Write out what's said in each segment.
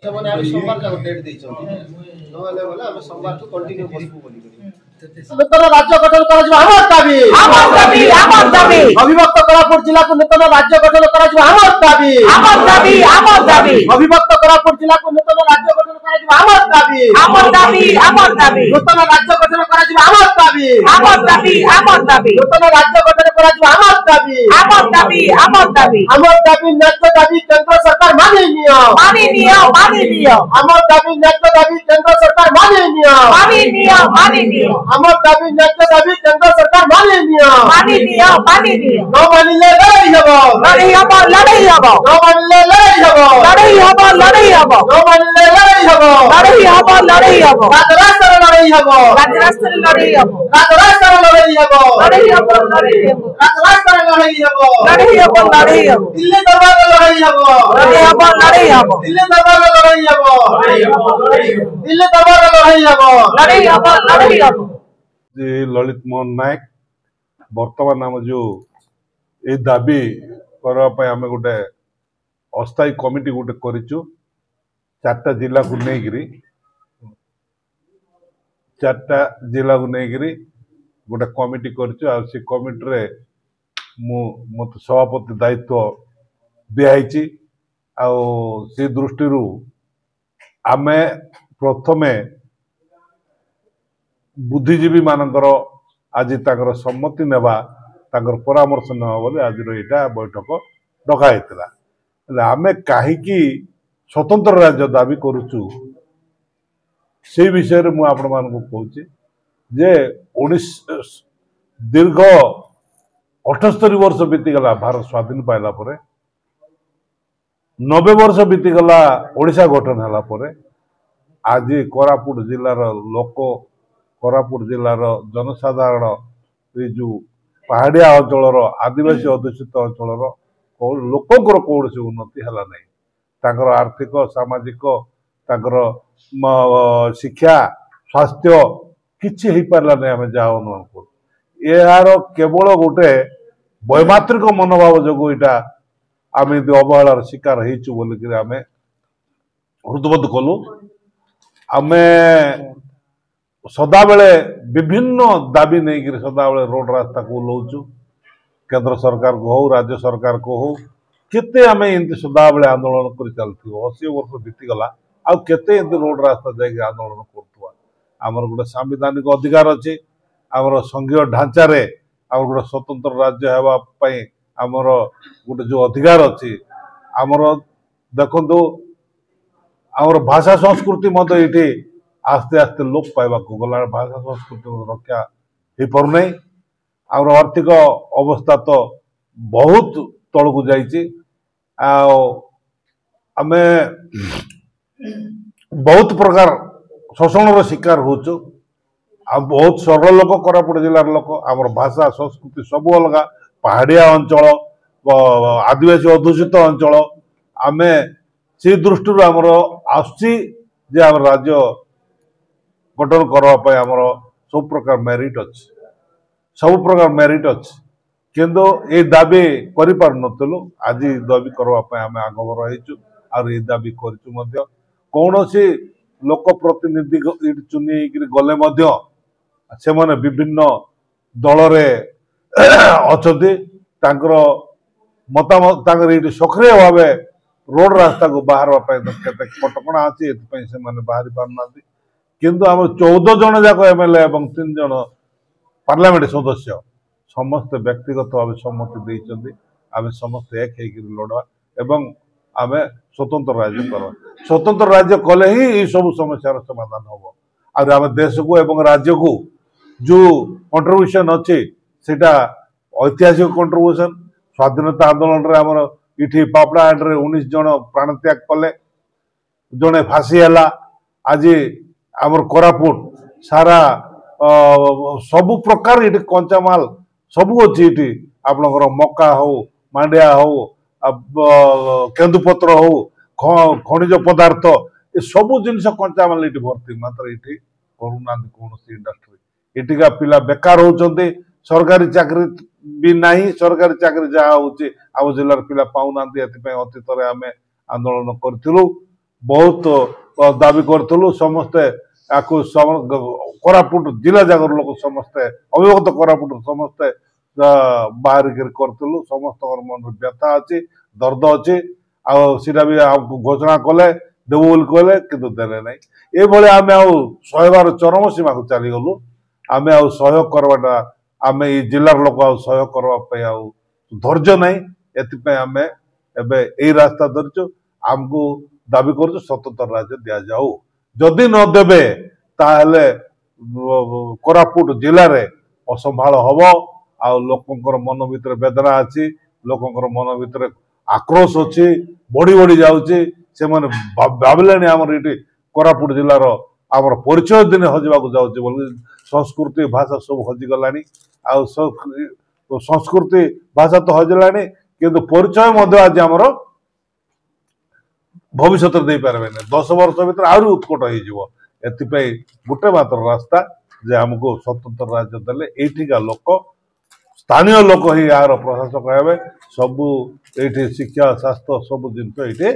ସେମାନେ ଆମେ सोमवार का डेट ଦେଇଛନ୍ତି ନହେଲେ ବୋଲେ ଆମେ सोमवार ଠୁ कंटिन्यू ବସିବୁ बोली नूतन राज्य गठन करा आमर दाबी अविभक्त कोरापुट जिला को नूतन राज्य गठन करा आमर दाबी अविभक्त कोरापुट जिला को नूतन राज्य गठन करा आमर दाबी नूतन राज्य गठन करा आमर दाबी नूतन राज्य गठन करा आमर दाबी न्याय दाबी केंद्र सरकार मानि नियो आमर दाबी न्याय दाबी केंद्र सरकार मानि नियो आमर दाबी न्याय दाबी केंद्र सरकार मानि नियो न मानिले लड़ाई हबो न मानिले लड़ाई हबो न मानिले लड़ाई हबो राजरास्त्र लड़ाई हबो राजरास्त्र लड़ाई हबो दिल्ली दरबार लड़ाई हबो दिल्ली दरबार लड़ाई हबो ललित मोहन नायक बर्तमान आम जो ये दाबी करने आम गोटे अस्थायी कमिटी गोटे करिचु 4टा जिला को लेकिरी 4टा जिला को लेकिरी गोटे कमिटी करिचु आ से कमिटी रे मत सभापति दायित्व दिखाई आ से दृष्टि आमे प्रथमे बुद्धिजीवी मानकर आज ताकर सम्मति नेबा ताकर परामर्श नेबा बोले आज यहाँ बैठक डकाई आमे कहीं स्वतंत्र राज्य दाबी करुचु से विषय रे मु आपण मान को कहूची जे दीर्घ 78 वर्ष बीतीगला भारत स्वाधीन पाइला परे 90 वर्ष बीतीगला ओडिशा गठन हला परे आज कोरापुट जिलार लोक कोरापुट जिलार जनसाधारण ये जो पहाड़िया अंचल आदिवासी अध्युषित अंचल लोकंर कौन से उन्नति है नहीं ताकर आर्थिक सामाजिक ताकर शिक्षा स्वास्थ्य किछि ही पारला नहीं आम जहाँ अनुमान कर यार केवल गोटे वैमात्रिक मनोभाव जो यहाँ आम अवहेलार शिकार होइछु बोलिक आम हृदबोध कलु आमे सदाबेले विभिन्न दाबी नहीं सदा बेले रोड रास्ता को ओह्लौचु केंद्र सरकार को हो राज्य सरकार को हो केते आमे इनती सदाबेले आंदोलन कर चलथिबो 80 वर्ष बीतीगला आ केते इनती रोड रास्ता जाके आंदोलन करथुआ आमर गोटे संवैधानिक अधिकार अच्छे आमर संघीय ढांचा रे आमर गोटे स्वतंत्र राज्य हेबा पई आमर गोटे जो अधिकार अच्छे आमर देखंतु आमर भाषा संस्कृति मत ये आस्ते आस्ते लोप पाइबा को गला भाषा संस्कृति रक्षा हो पार आम आर्थिक अवस्था तो बहुत तल को जाइए आमे बहुत प्रकार शोषण शिकार होचु आ बहुत सरल लोक कोरापुट जिलार लोक आमर भाषा संस्कृति सब अलग पहाड़िया अंचल आदिवासी अध्युषित अंचल आमे से दृष्टि आमर आसुची जे आम राज्य गठन करवाई आमर सब प्रकार मेरिट अच्छे सब प्रकार मेरिट अच्छे किंतु ये दाबी करूँ आज दाबी करवाई आम आगभर होइचु और ये दाबी करूँ कौन सी लोक प्रतिनिधि चुनी गले से माने विभिन्न दल रे अच्छा मतामत सक्रिय भाव रोड रास्ता को बाहर कटकणा अच्छी से बाहरी पारना किंतु आम 14 जन जाक एमएलए और 3 जन पार्लियामेंट सदस्य समस्त व्यक्तिगत भाव सम्मति देइचंदी आम समस्त एक लड़वा एवं आम स्वतंत्र राज्य करवा स्वतंत्र राज्य कले ही ये सब समस्यार समाधान हम और आम देश को एवं राज्य को जो कंट्रीब्यूशन अच्छे सेटा ऐतिहासिक कंट्रीब्यूशन स्वाधीनता आंदोलन रे आमर इठी पापड़ाहाट रे 19 जन प्राण त्याग कले जड़े फांसी है आज आमर कोरापुट सारा सबु प्रकार ये कंचामाल सबू अच्छी ये आपणकर मका हो मांडिया हो केंदुपत्र हो खनिज पदार्थ ये सबू जिनस कंचामाल ये भर्ती मात्र ये करूना कौन इंडस्ट्री इटिका पिला बेकार होती सरकारी चाकरी भी नहीं सरकारी चाकरी जहाँ हूँ आम जिलार पिला पाऊना अतीत आम आंदोलन करूँ बहुत दाबी करूँ समस्ते कोरापुट जिला जाकर लोक समस्ते अभिभूत कोरापुट समस्ते बाहर करूँ समस्त मन व्यथा अच्छी दर्द अच्छी आटा भी घोषणा कले देव बोली कहले किंतु देले ना ये आम सहबार चरम सीमा को चलीगलु आम सहयोग करवाटा आम ये जिलार लोक सहयोग करने धैर्य ना एम ए रास्ता धरचु आमको दाबी कर स्वतंत्र राज्य दि जाऊ जदि न देबे ताहले कोरापुट जिले में असंभाल हम आ लोकंकर मन भीतर वेदना अच्छी लोकंकर मन भीतर आक्रोश अच्छी बढ़ी बढ़ी जाऊँगी से भाविले आमर ये कोरापुट जिलार आमर परिचय दिन हजवाक जाऊँगी बोल संस्कृति भाषा सब हजिगला आ संस्कृति भाषा तो हजिला किंतु परिचय आज आमर भविष्य दे पारे 10 वर्ष भर आहरी उत्कट हो गोटे मात्र रास्ता जे आमको स्वतंत्र राज्य देले एठिका लोक स्थानीय लोक ही यार प्रशासक हे सबू ये शिक्षा स्वास्थ्य सब जिन ये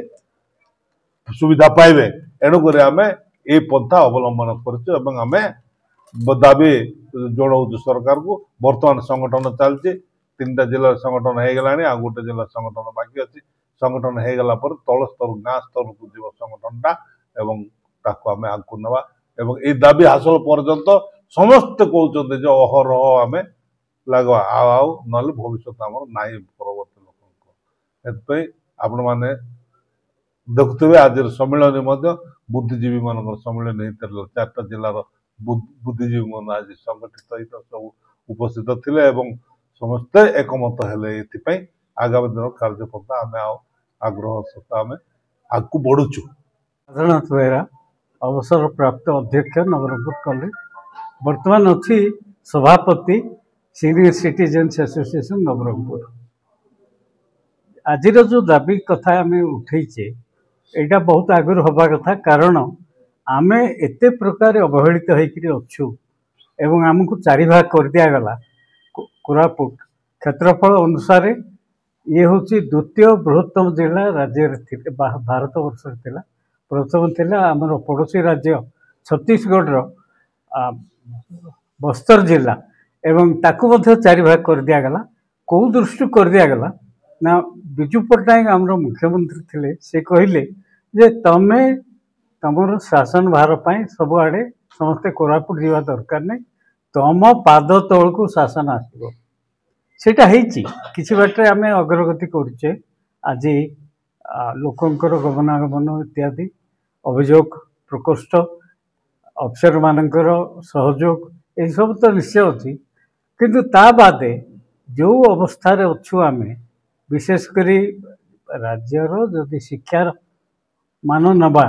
सुविधा पाइबे एणुक आम ये पंथा अवलंबन करें दाबी जनाऊ सरकार को बर्तमान संगठन चलती 3टा जिला संगठन हो गला आ गोटे जिला संगठन बाकी अच्छी संगठन हो गला तल स्तर गाँ स्तर को जीव संगठनटा एवं ताको आम आगू नवा एवं ये दाबी हासिल पर्यंत समस्ते कहते जो अहरह आम लगवा आउ ना भविष्य आम ना परवर्ती लोक आपण मैंने देखुवे आज सम्मिलन बुद्धिजीवी मान सम्मिलन होता 4टा जिलार बुद्धिजीवी मान आज संगठित सब उपस्थित थे समस्ते एकमत हेले आगामी दिन कार्यपंथा आम आग्रह सहित आम आगू बढ़ुचु। साधारणत बेहरा अवसर प्राप्त अध्यक्ष नवरंगपुर कॉलेज बर्तमान अच्छी सभापति सीनियर सिटीजन्स एसोसिएशन नवरंगपुर आज जो दाबी कथा आम उठे यहाँ बहुत आगुरी हवा कथा कारण आम एत प्रकार अवहेलित होछु एवं आमको 4 भाग कर दिया गला कोरापुट क्षेत्रफल अनुसार ये हूँ द्वितीय बृहत्तम जिला राज्य भारत वर्ष प्रथम थिला आमर पड़ोसी राज्य छत्तीसगढ़ बस्तर जिला एवं ताकू 4 भाग कर दिया गला कौ दृष्टि कर दिया गला ना विजु पट्टनायक आमर मुख्यमंत्री थिले से कहले जे तमे तमर शासन भार पाई सबुआड़े समस्ते कोरापुट जावा दरकार नहीं तम पाद तल को शासन आसब सेटा किसी बाटे आम अग्रगति करुचे आज लोकंकर गमनागमन इत्यादि अभियोग प्रकोष्ठ अफिसर मानकर सहयोग ये सब तो निश्चय अच्छी किंतु ता बादे जो अवस्था अच्छु आम विशेषकर राज्यर जदि शिक्षार मान नवा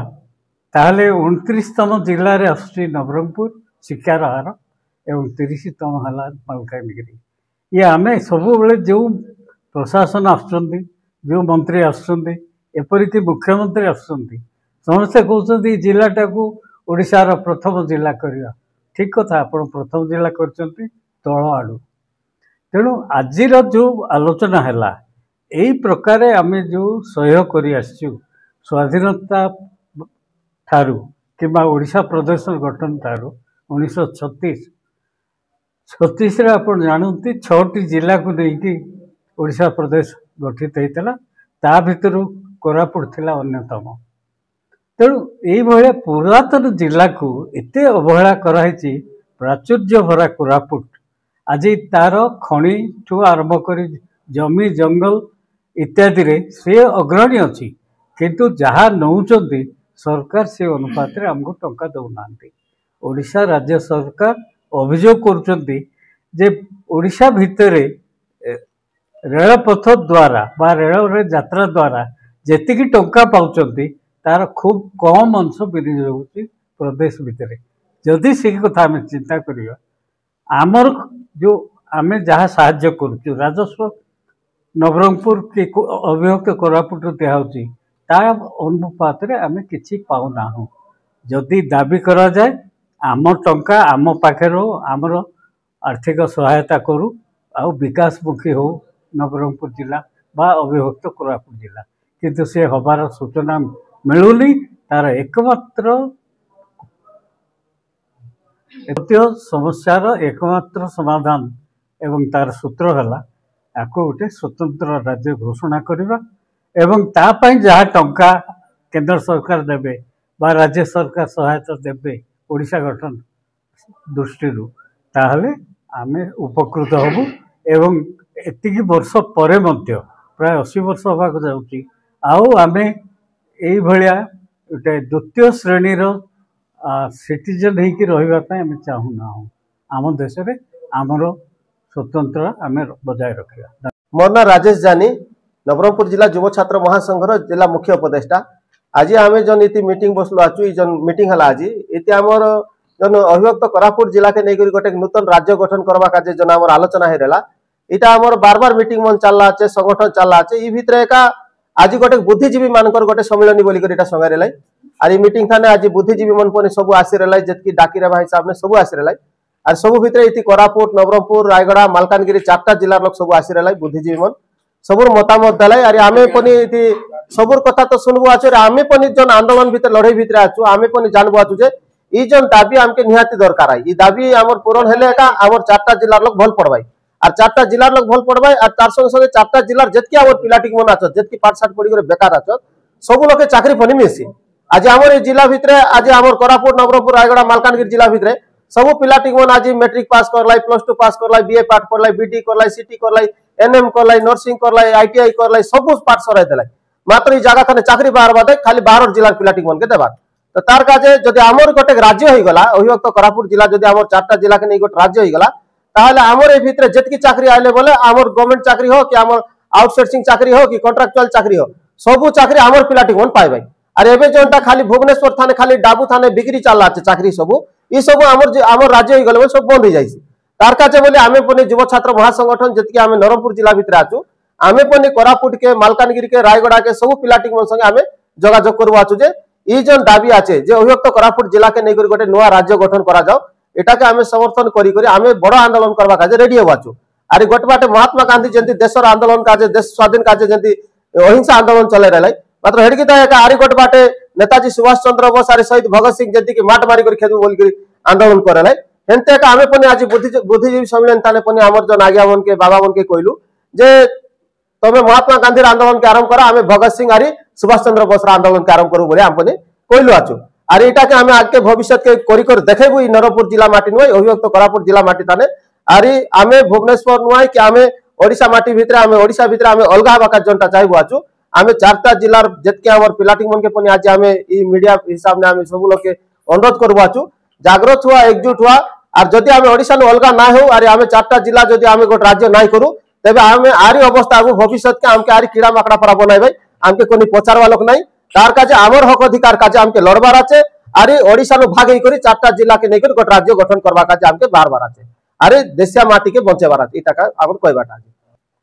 ताहले 29तम जिले में आसुची नवरंगपुर शिक्षार हार एवं 30तम है मालकानगिरी ये आम सब बेले जो प्रशासन आसुचंदी जो मंत्री आसुचंदी एपरिक मुख्यमंत्री आसुचंदी समस्ते कहते जिलाटा को ओडिशार प्रथम जिला करवा ठीक कथा आप प्रथम जिला कर तल आड़ तेणु आज जो आलोचना है यही प्रकार आम जो सहयोग कर स्वाधीनता ठारू किंबा ओडिशा प्रदेश गठन ठारू 1936 आप जानते 6टी जिला को लेकिन ओडिशा प्रदेश गठित होता ता भितर कोरापुट थिला अन्यतम तेणु ये पुरातन जिला को एते अवहेला कराई प्राचुर्य भरा कोरापुट आज तार खनि ठू आरंभ कर जमी जंगल इत्यादि रे से अग्रणी अच्छी किंतु जहाँ नौचंती सरकार से अनुपात रे हमको टंका दौना ओडिशा राज्य सरकार अभियोग करुचंती जे ओडिशा भितर रेलपथ द्वारा बा रेल यात्रा द्वारा जेतिकी टंका पाउचंती तार खूब कम अंश विनियोग होची प्रदेश भितर जदि से कथा आम चिंता करिया आमर जो आम जहाँ साहाय्य करुचु राजस्व नवरंगपुर के अभियुक्त कोरापुट दिखाऊँगी ता अनुपात आम कि पाऊना जदि दाबी करा जाए आम टंका आम पाखे आमर आर्थिक सहायता करूँ आ विकासमुखी हो नवरंगपुर जिला बा अभियुक्त कोरापुट जिला किंतु से हबार सूचना मिलूनी तार एकमात्र समस्यार एकमात्र समाधान एवं तार सूत्र है आपको गोटे स्वतंत्र राज्य घोषणा करवा एवं तापाई जहाँ टंका केंद्र सरकार देवे बा राज्य सरकार सहायता देवे ओडिशा गठन दृष्टि ताहले आमे उपकृत हबु एवं एतिकी वर्ष परे मध्य प्राय 80 वर्ष होगा जाउची आउ आमे एई भलिया गोटे द्वितीय श्रेणीर सिटीजन होकर रही आम चाहूना आम देश में आमर स्वतंत्र आम बजाय रखा। मोर ना राजेश जानी नवरंगपुर जिला युव छात्र महासंघर जिला मुख्य उपदेष्टा। आज आम जन इति मीटिंग बसलु आचु जन मीटिंग हला आज इति आमर जन अभिव्यक्त कोरापुट जिला के नहीं गोटे नूतन राज्य गठन करवा काजे जन आमर आलोचना हेला इटा आमर बार बार मीटिंग मन चलला आछे संगठन चलला आछे ई भितरे एका आज गोटे बुद्धिजीवी मानकर गोटे सम्मेलन बोली कर इटा संगे रेलाई आर मीटिंग थाने आज बुद्धिजीवी मन पने सब आसी रेलाई जतकी डाकी रे भाई साहब ने सब आसी रेलाई आर सब भितरे इति कोरापुट नवरंगपुर रायगड़ा मालकानगिरी 4टा जिला लोग सब आसी रेलाई बुद्धिजीवी मन सबुर मतामत देलाई आर आमे पनी इति सबुर कथा तो सुनबो आछे आमे पनी जन आंदोलन भितर लड़ाई भितर आछु आमे पनी जानबो आछु जे ई जन दाबी आमके निहाती दरकार है ई दाबी हमर पूरण हेले का हमर 4टा जिला लोग भल पड़बाई आर 4टा जिला लोग भल पड़बाई आर तार संगे संगे 4टा जिला जतकी हमर पिलाटिक मन आछत जतकी पाठशाठ पड़ी करे बेकार आछत सब लोके चाकरी पनी मिसी आज हमर ई जिला भितरे आज हमर कोरापुट नवरंगपुर रायगड़ा मालकानगिरी जिला भितरे सब पिलाटिक मन आज मैट्रिक पास करलाई +2 पास करलाई बीए पाठ करलाई बीडी करलाई सीटी करलाई एनएम करलाई नर्सिंग करलाई आईटीआई करलाई सब पाठ सराय देलाई मात्र ई जगह थाने चाकरी बाहर बाटे खाली 12 जिला पिलाटिक मन के देबा तो तार काजे जदि आमर गोटे राज्य हो गला अभिव्यक्त कोरापुट जिला जदि आमर 4टा जिला के नहीं गोटे राज्य हो गला ताहले आमर ए भितरे जतकी चाकरी आइले बोले आमर गवर्नमेंट चाकरी हो कि आमर आउटसोर्सिंग चाकरी हो कि कॉन्ट्रैक्चुअल चाकरी हो सबु चाकरी आमर पिलाटिक मन पाइबाई आर एबे जोनटा खाली भुवनेश्वर थाने खाली डाबू थाने बिक्री चलला আছে चाकरी सबु ई सबु आमर राज्य हो गले सब बंद हो जाइसी तार काजे बोले आमे पने युव छात्र महासंगठन जतकी आमे नवरंगपुर जिला भितरे आछु आमे पने कोरापुट के मालकानगिरी के रायगड़ा के सब पिलाटिक मन संगे आमे जोगाजोग करबो आछु जे ई जन दाबी आछे जे अभिव्यक्त कोरापुट जिला के नहीं गोटे नया राज्य गठन करा जाओ एटाके आमे समर्थन करी करी आमे बड़ आंदोलन करबा काजे रेडी होबाछु आरे गोटे बाटे महात्मा गांधी जंती देशर आंदोलन काजे देश स्वाधीन काजे जंती अहिंसा आंदोलन चले रहलै मात्र हेडकी त एका आरे गोटे बाटे नेताजी सुभाष चंद्र बोस आरे शहीद भगत सिंह जंती के माट मारी कर खेदु बोल के आंदोलन करलै हेनते का आमे पने आज बुद्धिजीवी सम्मेलन ताने पने हमर जन आज्ञा मन के बाबा मन के कहलु जे तमे महात्मा गांधी आंदोलन के आरंभ करा आमे भगत सिंह आरी सुभाष चंद्र बोस आंदोलन के आरंभ करू बोले हम पने कहलु आछु आर एटा के हमें आगे भविष्य के करी कर देखेबु नवरंगपुर जिला माटी नुई अभिव्यक्त कोरापुट जिला माटी ताने आरी आमे भुवनेश्वर नुई कि आमे ओडिशा माटी भितरे आमे ओडिशा भितरे आमे अलगा बाका जनता चाहबो आछु आमे 4टा जिल्लार जतके हमर पिलाटिक मन के पने आज आमे ई मीडिया हिसाब ने आमे सब लोग के अनुरोध करबो आछु जागृत हुआ एकजुट हुआ आर जदि आमे ओडिशा नु अलगा ना हो आरे आमे 4टा जिल्ला जदि आमे गोट राज्य नाइ करू तबे आमे आरी अवस्था आगु भविष्य के आमके आरी कीड़ा मकड़ा परा बनाइबै आमके कोनी पचारवा लोक नाही तार काजे आमर हक अधिकार काजे आमके लड़बार आछे आरे ओडिशा नु भाग करी 4टा जिला के नहीं गोटे राज्य गठन करबा काजे आमके बार आछे आरे देशिया माटी के बंचेबार आछे इटा का आमर कहबाटा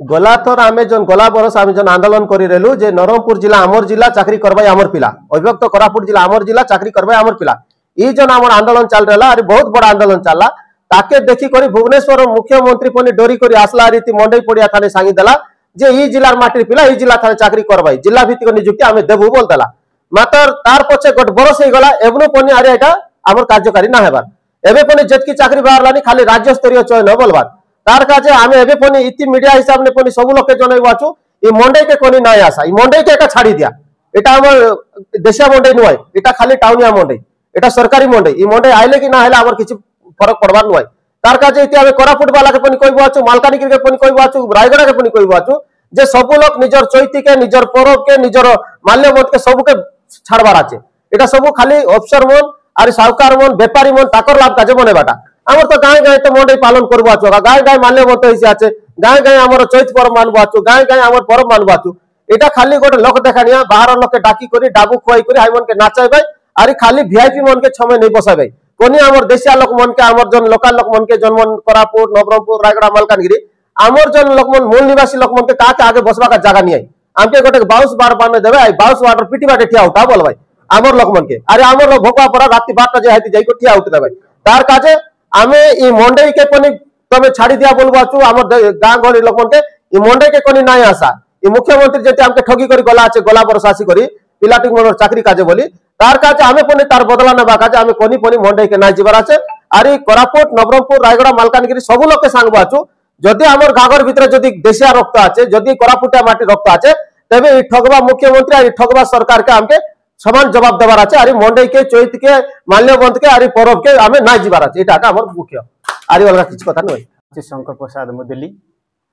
गला थर आमे जन गला बरस आमे जन आंदोलन करी रेलु जे नवरंगपुर जिला आमर जिला चाकरी करबाई आमर पिला अभिव्यक्त कोरापुट जिला आमर जिला चाकरी करबाई आमर पिला ई जन आमर आंदोलन चल रहला अरे बहुत बड़ा आंदोलन चलला ताके देखि करी भुवनेश्वर मुख्यमंत्री पने डोरी करी आसला रीति मंडई पड़िया थाने सांगी देला जे ई जिलार माटी पिला ई जिला थाने चाकरी करबाई जिला भित्तिक नियुक्ति आमे देबु बोल देला मात्र तार पछे गोट बरस हो गला एबनु पने अरे एटा आमर कार्यकारी ना हेबार एबे पने जतकी चाकरी बाहरलानी खाली राज्य स्तरीय चयन बोलबार तार काजे आमे एबे पने इति मीडिया हिसाब ने पने सब लोग के जणाइबो आछु ई मंडई के कोनी नाय आसा ई मंडई के एका छाड़ी दिया एटा हमर देशिया मंडई नुय एटा खाली टाउनिया मंडई एटा सरकारी मंडई ई मंडई आइले कि ना आइले हमर किछि फरक पड़बार नुय तार काजे इति आमे कोरापुट वाला के पने कहबो आछु मालकानगिरी के पने कहबो आछु रायगड़ा के पने कहबो आछु जे सब लोग निजर चैती के निजर परब के निजर माल्यवंत के सब के छाड़बार आछे एटा सब खाली अफसर मन आर साहूकार मन व्यापारी मन ताकर लाभ काजे बनेबाटा आमर तो गाय गाय तो मंडई पालन करबो आछु गाय गाय माल्यवंत हिसे आछे गाय गाय हमर चैत परब मानबो आछु गाय गाय हमर परब मानबो आछु एटा खाली गोटे लोक देखानिया बाहर लोक के डाकी करी डाबू खुआई करी हाई मन के नाचाइबै आर खाली वीआईपी मन के छमे नहीं बसाइबै कोनी हमर देशिया लोक मन के हमर जन लोकल लोक मन के जन मन कोरापुट नवरंगपुर रायगड़ा मालकानगिरी हमर जन लोक मन मूल निवासी लोक मन के का आगे बसबा का जगह नहीं आई आमके गोटे बाउस बार बाने देबे आई बाउस वाटर पिटी बाटे ठिया उठा बोल भाई हमर लोक मन के अरे हमर लोक भोकवा परा राती 12टा जे हाती जाई को ठिया उठ देबे तार काजे आमे ई मंडई के पनी तमे छाड़ी दिया बोलबो आछु हमर गां गली लोक मन के ई मंडई के कोनी नाय आसा ई मुख्यमंत्री जेते हमके ठगी करी गला आछे गला बरस आसी करी पिलाटिक मनर चाकरी काजे बोली तार काजे आमे पुनी तार बदला नेबा काजे आमे कोनी पुनी मंडई के ना जिबार आछे आरी कोरापुट नवरंगपुर रायगढ़ मालकानगिरी सबु लोके सांगबो आछु जदि हमर गागर भितर जदि देशिया रक्त आछे जदि कोरापुटिया माटी रक्त आछे तबे ई ठगबा मुख्यमंत्री आरी ठगबा सरकार के हमके समान जवाब देबार आछे आरी मंडई के चैत के माल्यबंत के आरी परब के आमे ना जिबार आछे एटा हमर मुख्य आरी अलगा किछ कथा नै शंकर प्रसाद मुदली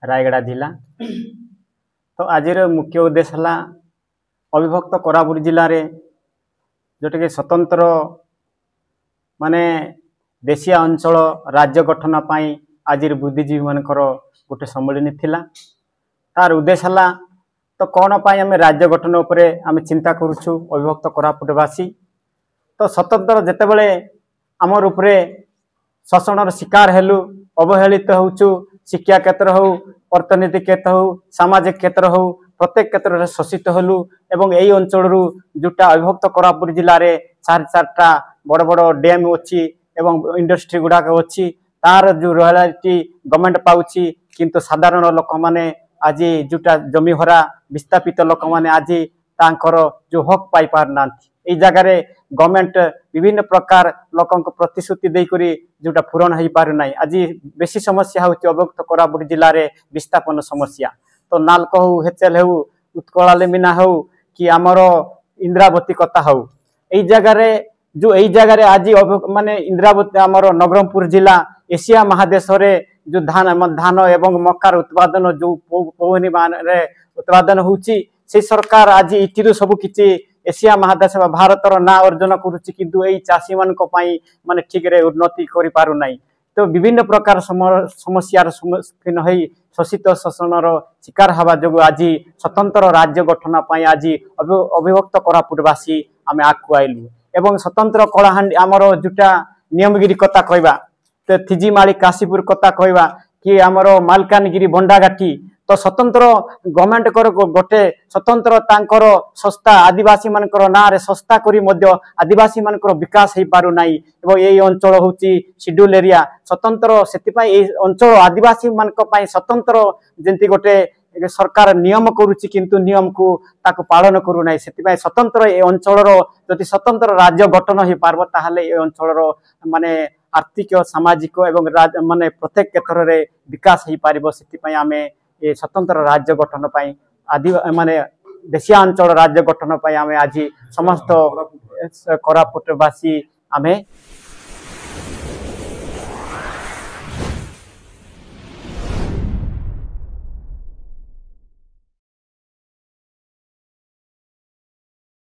रायगढ़ जिला तो आज मुख्य उद्देश्य है अविभक्त कोरापुट जिले में जोटा कि स्वतंत्र माने देशिया अंचल राज्य गठन पाई आज बुद्धिजीवी मानकर गोटे सम्मेलन थिला तार उद्देश्य है तो कौन पाई आम राज्य गठन उपरे आम चिंता करुछु अविभक्त कोरापुटवासी तो स्वतंत्र जेतेबेले आमर उपरे शोषण शिकार हेलु अवहेलित होउछु शिक्षा क्षेत्र हो अर्थनीति क्षेत्र हो सामाजिक क्षेत्र हो प्रत्येक क्षेत्र में शोषित हलु एवं यही अंचल जोटा अविभक्त कोरापुट जिले में 4-4टा बड़ बड़ डैम अच्छी एवं इंडस्ट्री गुड़ाक अच्छी तार जो रॉयल्टी गवर्नमेंट पाउछि किंतु साधारण लोक माने आज जोटा जमीहरा विस्थापित लोक माने आज तांकर जो हक पाई पारना ए जगार गवर्नमेंट विभिन्न प्रकार लोक प्रतिश्रुति देकरी जोटा पूरण हो पार ना आज बेसी समस्या होची अविभक्त कोरापुट जिले में विस्थापन समस्या तो नालको हो हेचेल हो उत्कला लेमिना हो कि आमर इंद्रावती कथा हो यही जगार जो यही जगार आज माने इंद्रावती आमर नवरंगपुर जिला एशिया महादेश रे जो धान एवं मकार उत्पादन जो पौनी मान उत्पादन होची से सरकार आज इटिरु सब किछि एशिया महादेश भारतर ना अर्जन करुच्ची किंतु यही चाषी मान माने ठीक रे उन्नति करि पारु नाही तो विभिन्न प्रकार समस्यार सम्मुखीन हो शोषित शोषणर शिकार हवा जो आज स्वतंत्र राज्य गठन पाई आज अविभक्त कोरापुटवासी आम आगु आइलु एवं स्वतंत्र कलाहांडी आमर जोटा नियमगिरी कथा कहवा तो थिजिमाली काशीपुर कथा कहवा कि आमर मालकानगिरी बंडाघाटी तो स्वतंत्र गवर्नमेंट गोटे स्वतंत्र तांकर संस्था आदिवासी मानकर ना रे संस्था करी मध्य आदिवासी मानकर विकास हो पारु नाही एवं यही अंचल होची शेड्यूल एरिया स्वतंत्र सेतिपाई अंचल आदिवासी मानक पाई स्वतंत्र जेंति गोटे सरकार नियम करुच्ची किंतु नियम को ताको पालन करू नाही सेतिपाई स्वतंत्र ए अंचल जदि स्वतंत्र राज्य गठन हो पारबो ताहले ए अंचल माने आर्थिक सामाजिक एवं माने प्रत्येक क्षेत्र रे विकास हो पारिबो सेतिपाई आमे ये स्वतंत्र राज्य गठन पाई आदि माने देशिया अंचल राज्य गठन पाई आमे आज समस्त कोरापुटवासी आमे